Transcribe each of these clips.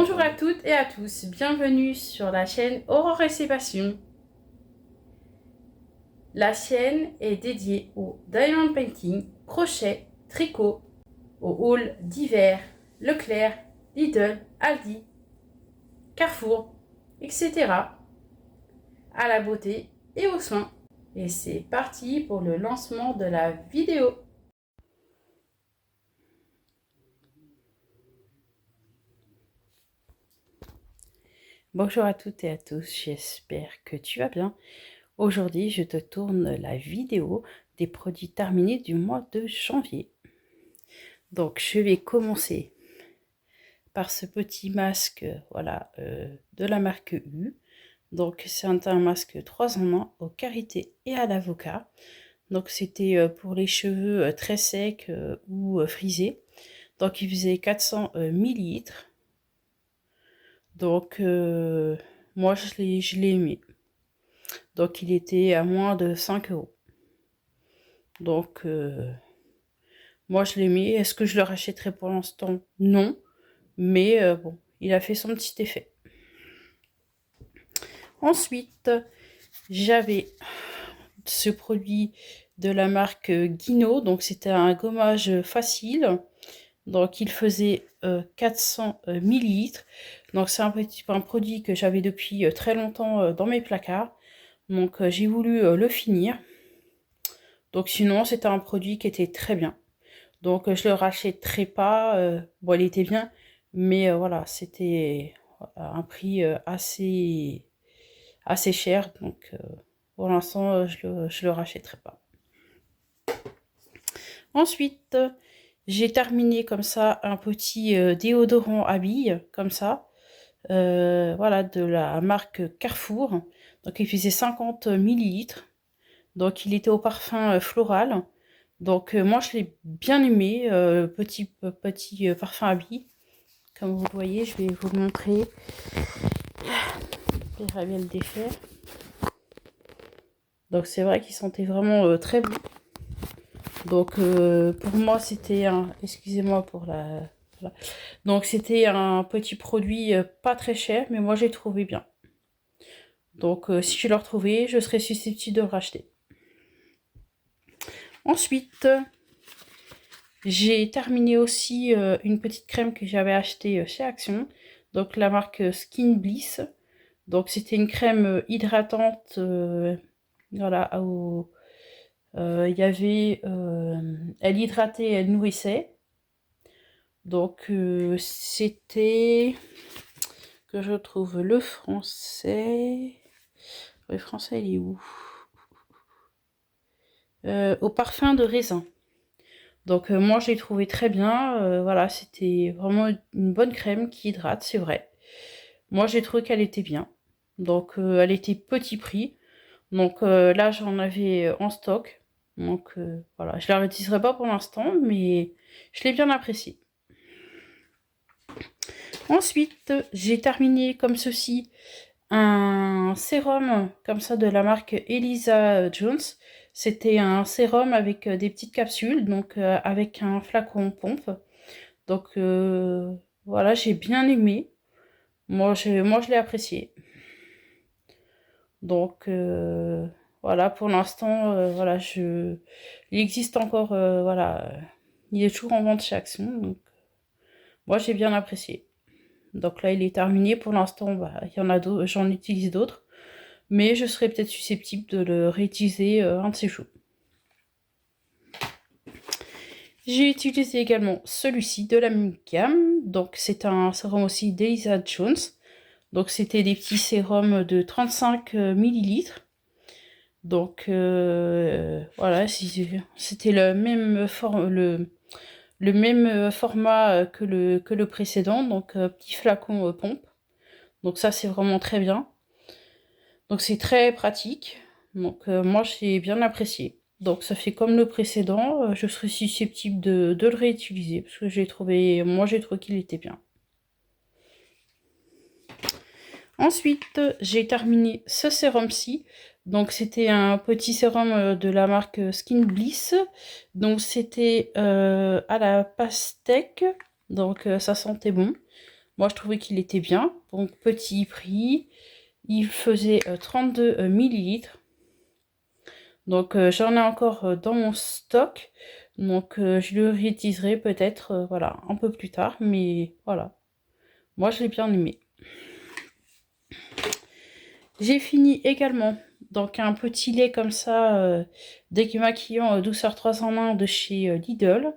Bonjour à toutes et à tous, bienvenue sur la chaîne Aurore et ses passions. La chaîne est dédiée au diamond painting, crochet, tricot, au haul d'hiver, Leclerc, Lidl, Aldi, Carrefour, etc. à la beauté et aux soins. Et c'est parti pour le lancement de la vidéo. Bonjour à toutes et à tous, j'espère que tu vas bien. Aujourd'hui, je te tourne la vidéo des produits terminés du mois de janvier. Donc, je vais commencer par ce petit masque, voilà, de la marque U. Donc, c'est un masque 3 en 1 au karité et à l'avocat. Donc, c'était pour les cheveux très secs ou frisés. Donc, il faisait 400 millilitres. Donc, moi, je l'ai aimé. Donc, il était à moins de 5 €. Donc, moi, je l'ai aimé. Est-ce que je le rachèterai pour l'instant? Non. Mais bon, il a fait son petit effet. Ensuite, j'avais ce produit de la marque Guino. Donc, c'était un gommage facile. Donc, il faisait 400 millilitres. Donc, c'est un produit que j'avais depuis très longtemps dans mes placards. Donc, j'ai voulu le finir. Donc, sinon, c'était un produit qui était très bien. Donc, je le rachèterai pas. Bon, il était bien. Mais voilà, c'était un prix assez cher. Donc, pour l'instant, je le rachèterai pas. Ensuite, j'ai terminé comme ça un petit déodorant à billes, comme ça. Voilà, de la marque Carrefour. Donc, il faisait 50 millilitres. Donc, il était au parfum floral. Donc, moi, je l'ai bien aimé. Petit parfum à billes. Comme vous le voyez, je vais vous le montrer. J'aimerais bien le défaire. Donc, c'est vrai qu'il sentait vraiment très bon. Donc, pour moi, c'était un... Excusez-moi pour la... Voilà. Donc, c'était un petit produit pas très cher, mais moi, j'ai trouvé bien. Donc, si je le retrouvais, je serais susceptible de le racheter. Ensuite, j'ai terminé aussi une petite crème que j'avais achetée chez Action. Donc, la marque Skin Bliss. Donc, c'était une crème hydratante. Voilà, il y avait... elle hydratait, elle nourrissait. Donc, c'était... Que je trouve le français... Le français, il est où? Au parfum de raisin. Donc, moi, je l'ai trouvé très bien. Voilà, c'était vraiment une bonne crème qui hydrate, c'est vrai. Moi, j'ai trouvé qu'elle était bien. Donc, elle était petit prix. Donc, là, j'en avais en stock. Donc, voilà. Je la réutiliserai pas pour l'instant, mais je l'ai bien appréciée. Ensuite, j'ai terminé comme ceci un sérum comme ça de la marque Elisa Jones. C'était un sérum avec des petites capsules, donc avec un flacon pompe. Donc voilà, j'ai bien aimé. Moi, je l'ai apprécié. Donc voilà, pour l'instant, voilà, il existe encore, voilà, il est toujours en vente chez Action. Donc moi, j'ai bien apprécié. Donc là, il est terminé. Pour l'instant, bah, il y en a d'autres, j'en utilise d'autres. Mais je serais peut-être susceptible de le réutiliser un de ces jours. J'ai utilisé également celui-ci de la même gamme. Donc c'est un sérum aussi d'Elisa Jones. Donc c'était des petits sérums de 35 millilitres. Donc voilà, c'était le même format que le précédent. Donc petit flacon pompe. Donc ça c'est vraiment très bien. Donc c'est très pratique. Donc moi j'ai bien apprécié. Donc ça fait comme le précédent, je serais susceptible de le réutiliser parce que moi j'ai trouvé qu'il était bien. Ensuite j'ai terminé ce sérum-ci. Donc c'était un petit sérum de la marque Skin Bliss. Donc c'était à la pastèque. Donc ça sentait bon. Moi, je trouvais qu'il était bien. Donc, petit prix. Il faisait 32 millilitres. Donc, j'en ai encore dans mon stock. Donc, je le réutiliserai peut-être, voilà, un peu plus tard. Mais voilà. Moi, je l'ai bien aimé. J'ai fini également. Donc, un petit lait comme ça, démaquillant douceur 3 en 1 de chez Lidl.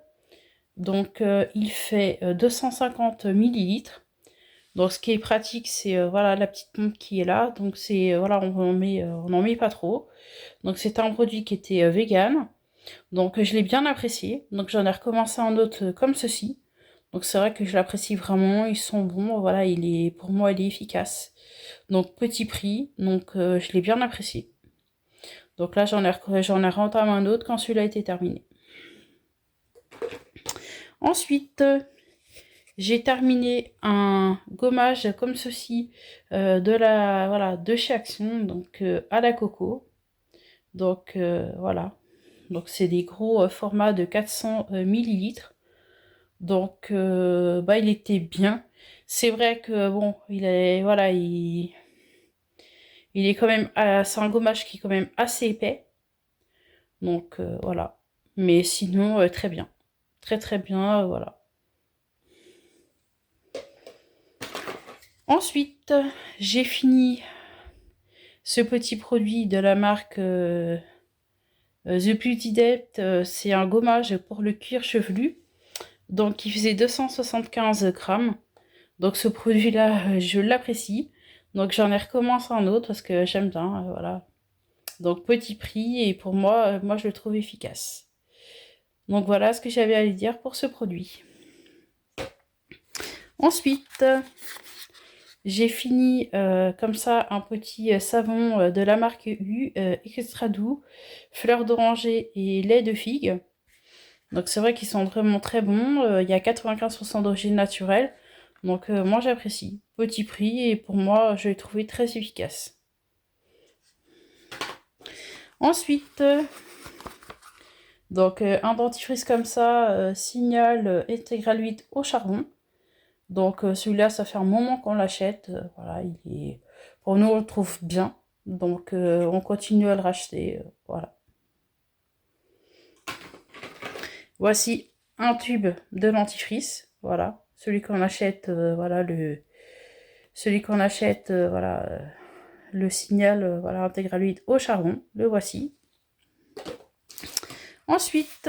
Donc, il fait 250 millilitres. Donc, ce qui est pratique, c'est voilà la petite pompe qui est là. Donc, c'est voilà, on n'en met pas trop. Donc, c'était un produit qui était vegan. Donc, je l'ai bien apprécié. Donc, j'en ai recommencé un autre comme ceci. Donc, c'est vrai que je l'apprécie vraiment. Ils sont bons. Voilà, pour moi, il est efficace. Donc, petit prix. Donc, je l'ai bien apprécié. Donc là, j'en ai rentamé un autre quand celui-là était terminé. Ensuite, j'ai terminé un gommage comme ceci de chez Action, donc à la coco. Donc voilà. Donc c'est des gros formats de 400 millilitres. Donc il était bien. C'est vrai que bon, il est quand même, c'est un gommage qui est quand même assez épais. Donc voilà. Mais sinon, très bien. Très très bien, voilà. Ensuite, j'ai fini ce petit produit de la marque The Beauty Depth. C'est un gommage pour le cuir chevelu. Donc, il faisait 275 grammes. Donc, ce produit-là, je l'apprécie. Donc, j'en ai recommencé un autre parce que j'aime bien. Voilà. Donc, petit prix. Et pour moi, je le trouve efficace. Donc, voilà ce que j'avais à lui dire pour ce produit. Ensuite, j'ai fini comme ça un petit savon de la marque U, extra doux, fleur d'oranger et lait de figue. Donc c'est vrai qu'ils sont vraiment très bons. Il y a 95% d'origine naturelle. Donc moi j'apprécie. Petit prix et pour moi je l'ai trouvé très efficace. Ensuite, donc un dentifrice comme ça, Signal Intégral 8 au charbon. Donc celui-là, ça fait un moment qu'on l'achète. Voilà, pour nous, on le trouve bien. Donc on continue à le racheter. Voilà. Voici un tube de dentifrice. Voilà. Celui qu'on achète, celui qu'on achète, le Signal, Intégral 8 au charbon. Le voici. Ensuite,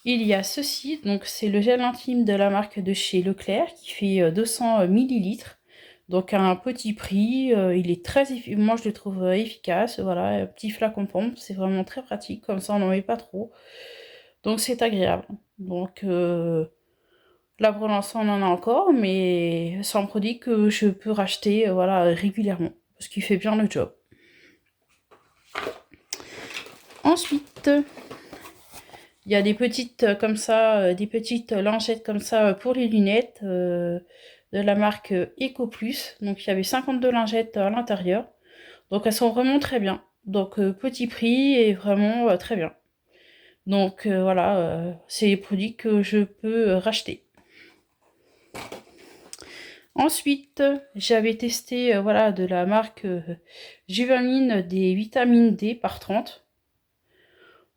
il y a ceci. Donc c'est le gel intime de la marque de chez Leclerc qui fait 200 millilitres. Donc à un petit prix, il est moi je le trouve efficace, voilà, un petit flacon pompe, c'est vraiment très pratique, comme ça on n'en met pas trop, donc c'est agréable. Donc là pour l'instant on en a encore, mais c'est un produit que je peux racheter régulièrement, parce qu'il fait bien le job. Ensuite, il y a des petites comme ça, des petites lancettes comme ça pour les lunettes de la marque Eco Plus. Donc il y avait 52 lingettes à l'intérieur. Donc elles sont vraiment très bien. Donc petit prix et vraiment très bien. Donc voilà, c'est des produits que je peux racheter. Ensuite, j'avais testé de la marque Juvamine des vitamines D par 30.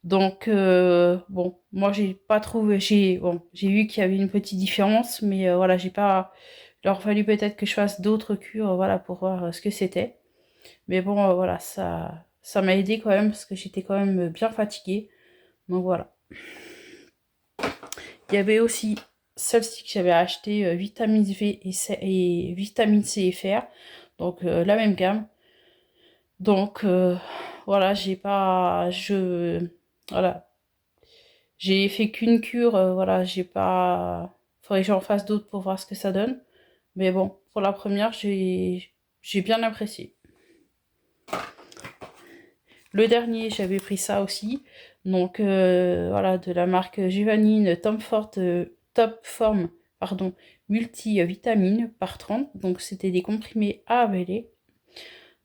Donc bon, moi j'ai pas trouvé, j'ai vu qu'il y avait une petite différence, mais voilà, j'ai pas. Il aurait fallu peut-être que je fasse d'autres cures, voilà, pour voir ce que c'était. Mais bon, voilà, ça m'a aidé quand même parce que j'étais quand même bien fatiguée. Donc voilà. Il y avait aussi celle-ci que j'avais acheté, vitamine V et vitamine C et fer. Donc la même gamme. Donc voilà, voilà. J'ai fait qu'une cure, voilà, j'ai pas. Faudrait que j'en fasse d'autres pour voir ce que ça donne. Mais bon, pour la première, j'ai bien apprécié. Le dernier, j'avais pris ça aussi. Donc voilà, de la marque Juvanine Top Form, pardon, multivitamine par 30. Donc c'était des comprimés à avaler.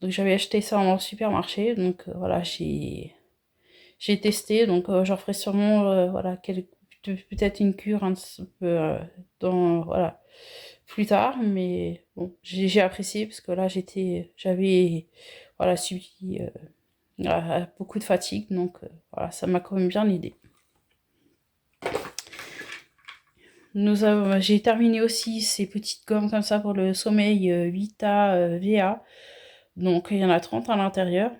Donc j'avais acheté ça en supermarché. Donc voilà, j'ai testé. Donc j'en ferai sûrement peut-être une cure un petit peu voilà, plus tard, mais bon, j'ai apprécié parce que là j'avais voilà, subi beaucoup de fatigue, donc voilà, ça m'a quand même bien aidé. J'ai terminé aussi ces petites gommes comme ça pour le sommeil Vita VA, donc il y en a 30 à l'intérieur.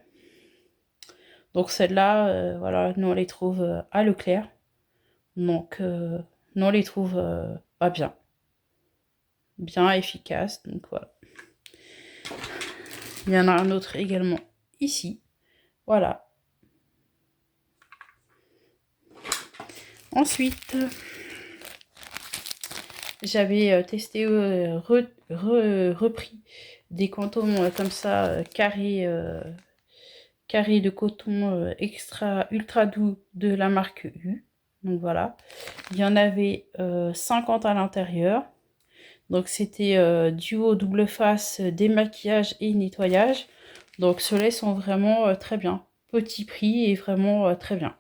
Donc celles-là, voilà, nous on les trouve à Leclerc, donc nous on les trouve pas bien, bien efficaces, donc voilà. Il y en a un autre également ici, voilà. Ensuite, j'avais testé, repris des cotons comme ça, carrés de coton extra ultra doux de la marque U. Donc voilà, il y en avait 50 à l'intérieur. Donc c'était duo double face, démaquillage et nettoyage. Donc ceux-là sont vraiment très bien. Petit prix et vraiment très bien.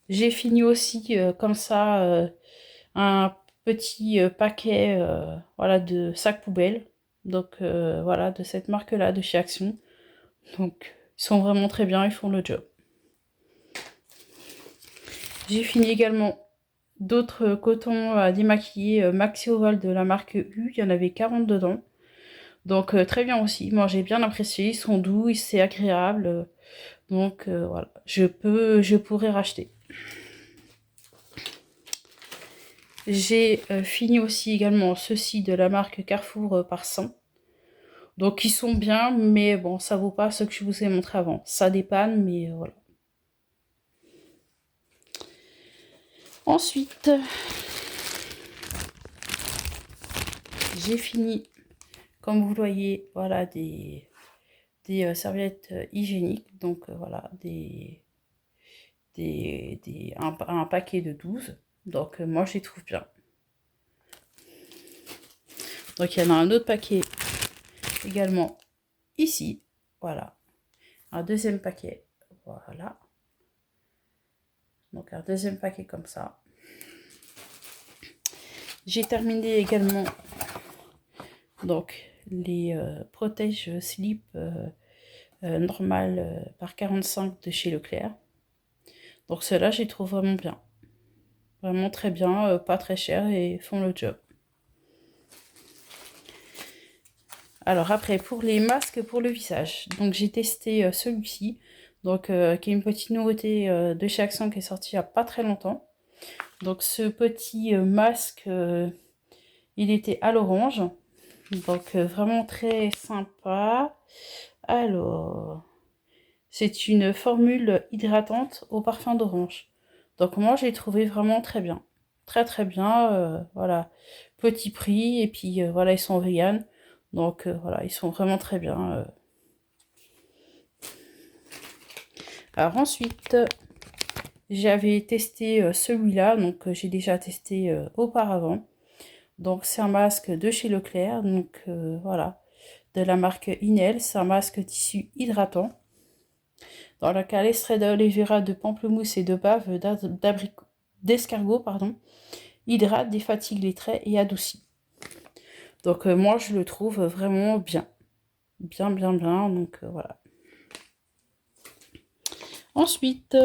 J'ai fini aussi comme ça un petit paquet voilà, de sacs poubelles. Donc voilà, de cette marque-là, de chez Action. Donc ils sont vraiment très bien, ils font le job. J'ai fini également d'autres cotons à démaquiller Maxi Oval de la marque U. Il y en avait 40 dedans. Donc très bien aussi. Moi j'ai bien apprécié. Ils sont doux, c'est agréable. Donc voilà, je pourrais racheter. J'ai fini aussi également ceux-ci de la marque Carrefour par 100. Donc ils sont bien, mais bon, ça vaut pas ce que je vous ai montré avant. Ça dépanne, mais voilà. Ensuite, j'ai fini, comme vous le voyez, voilà, des serviettes hygiéniques. Donc voilà, un paquet de 12. Donc moi, je les trouve bien. Donc il y en a un autre paquet également ici. Voilà. Un deuxième paquet. Voilà. Donc un deuxième paquet comme ça. J'ai terminé également donc les protège slip normal par 45 de chez Leclerc. Donc ceux-là, je les trouve vraiment bien. Vraiment très bien, pas très cher et font le job. Alors après, pour les masques pour le visage, donc j'ai testé celui-ci, donc qui est une petite nouveauté de chez Action qui est sortie il n'y a pas très longtemps. Donc ce petit masque, il était à l'orange, donc vraiment très sympa. Alors, c'est une formule hydratante au parfum d'orange. Donc moi, j'ai trouvé vraiment très bien. Très très bien, voilà. Petit prix, et puis voilà, ils sont vegan. Donc voilà, ils sont vraiment très bien. Alors ensuite, j'avais testé celui-là, donc j'ai déjà testé auparavant. Donc c'est un masque de chez Leclerc, donc voilà, de la marque Inel. C'est un masque tissu hydratant dans lequel extrait d'aloe vera, de pamplemousse et de bave d'escargot, hydrate, défatigue les traits et adoucit. Donc moi je le trouve vraiment bien. Bien, bien, bien. Donc voilà. Ensuite,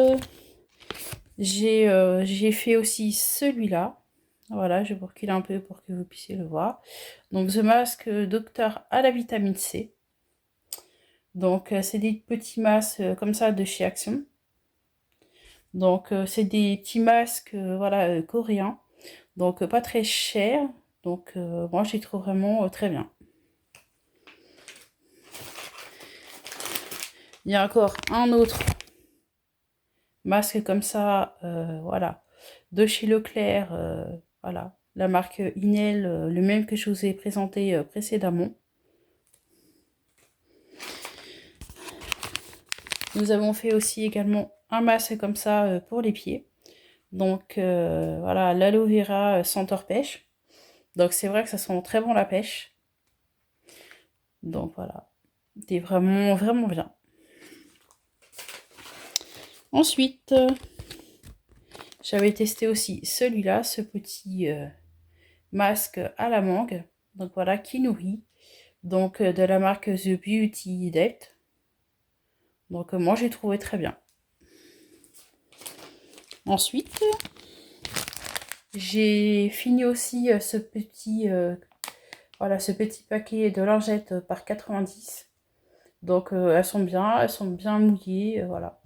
j'ai fait aussi celui-là. Voilà, je vais vous reculer un peu pour que vous puissiez le voir. Donc The Mask Docteur à la vitamine C. Donc c'est des petits masques comme ça de chez Action. Donc c'est des petits masques voilà, coréens. Donc pas très chers. Donc moi je les trouve vraiment très bien. Il y a encore un autre masque comme ça, voilà, de chez Leclerc, voilà, la marque Inel, le même que je vous ai présenté précédemment. Nous avons fait aussi également un masque comme ça pour les pieds. Donc voilà, l'aloe vera senteur pêche. Donc c'est vrai que ça sent très bon la pêche. Donc voilà, c'est vraiment vraiment bien. Ensuite, j'avais testé aussi celui-là, ce petit masque à la mangue. Donc voilà, qui nourrit. Donc de la marque The Beauty Depth. Donc moi j'ai trouvé très bien. Ensuite, j'ai fini aussi voilà, ce petit paquet de lingettes par 90. Donc elles sont bien mouillées, voilà.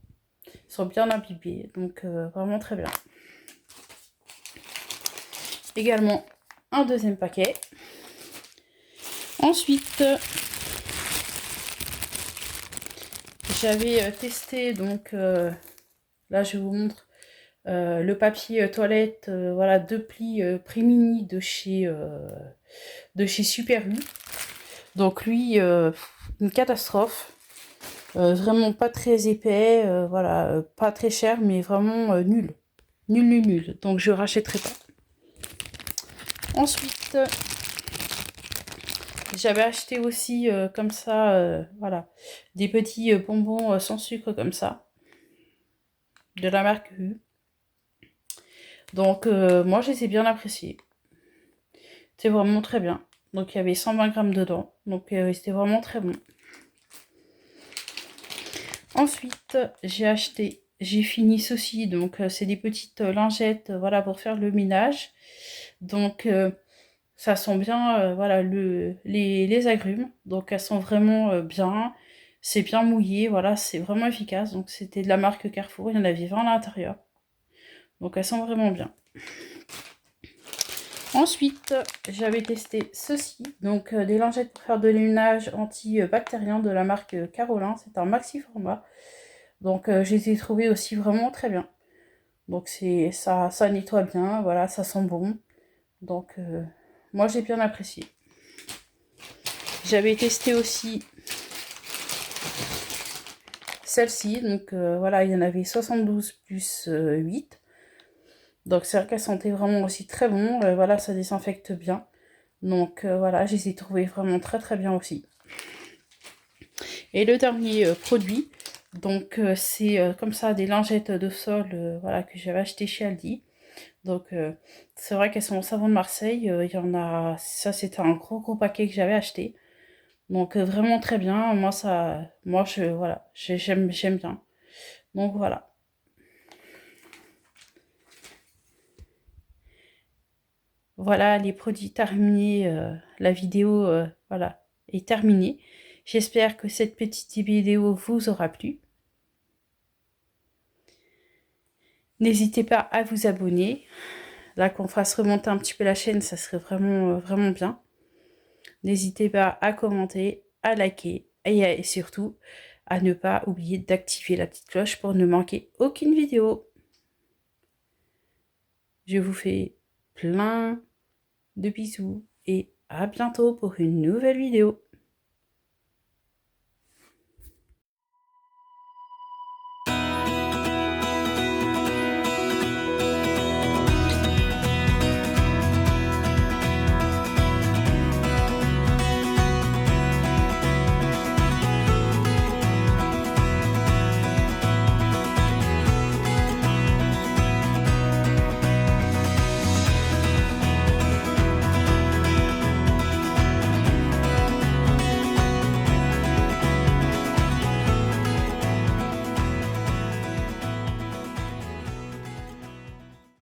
Elles sont bien imbibées, donc vraiment très bien. Également un deuxième paquet. Ensuite, j'avais testé, donc là je vous montre le papier toilette, voilà, 2 plis prix mini de chez Super U. Donc lui, une catastrophe. Vraiment pas très épais, voilà, pas très cher, mais vraiment nul. Nul, nul, nul. Donc je rachèterai pas. Ensuite, j'avais acheté aussi comme ça, voilà, des petits bonbons sans sucre comme ça, de la marque U. Donc moi je les ai bien appréciés. C'est vraiment très bien. Donc il y avait 120 grammes dedans. Donc c'était vraiment très bon. Ensuite, j'ai fini ceci. Donc c'est des petites lingettes, voilà, pour faire le ménage. Donc ça sent bien, voilà, les agrumes. Donc elles sont vraiment bien. C'est bien mouillé, voilà, c'est vraiment efficace. Donc c'était de la marque Carrefour, il y en avait 20 à l'intérieur. Donc elles sont vraiment bien. Ensuite, j'avais testé ceci, donc des lingettes pour faire de ménage antibactérien de la marque Carolin. C'est un maxi format. Donc je les ai trouvés aussi vraiment très bien. Donc ça nettoie bien, voilà, ça sent bon. Donc moi j'ai bien apprécié. J'avais testé aussi celle-ci, donc voilà, il y en avait 72 plus 8. Donc c'est vrai qu'elle sentait vraiment aussi très bon, voilà, ça désinfecte bien. Donc voilà, je les ai trouvés vraiment très très bien aussi. Et le dernier produit, donc c'est comme ça des lingettes de sol, voilà, que j'avais acheté chez Aldi. Donc c'est vrai qu'elles sont au savon de Marseille, il y en a, ça c'était un gros paquet que j'avais acheté. Donc vraiment très bien, voilà, j'aime bien. Donc voilà. Voilà les produits terminés, la vidéo voilà, est terminée. J'espère que cette petite vidéo vous aura plu. N'hésitez pas à vous abonner. Là, qu'on fasse remonter un petit peu la chaîne, ça serait vraiment bien. N'hésitez pas à commenter, à liker et surtout à ne pas oublier d'activer la petite cloche pour ne manquer aucune vidéo. Je vous fais plein de bisous et à bientôt pour une nouvelle vidéo.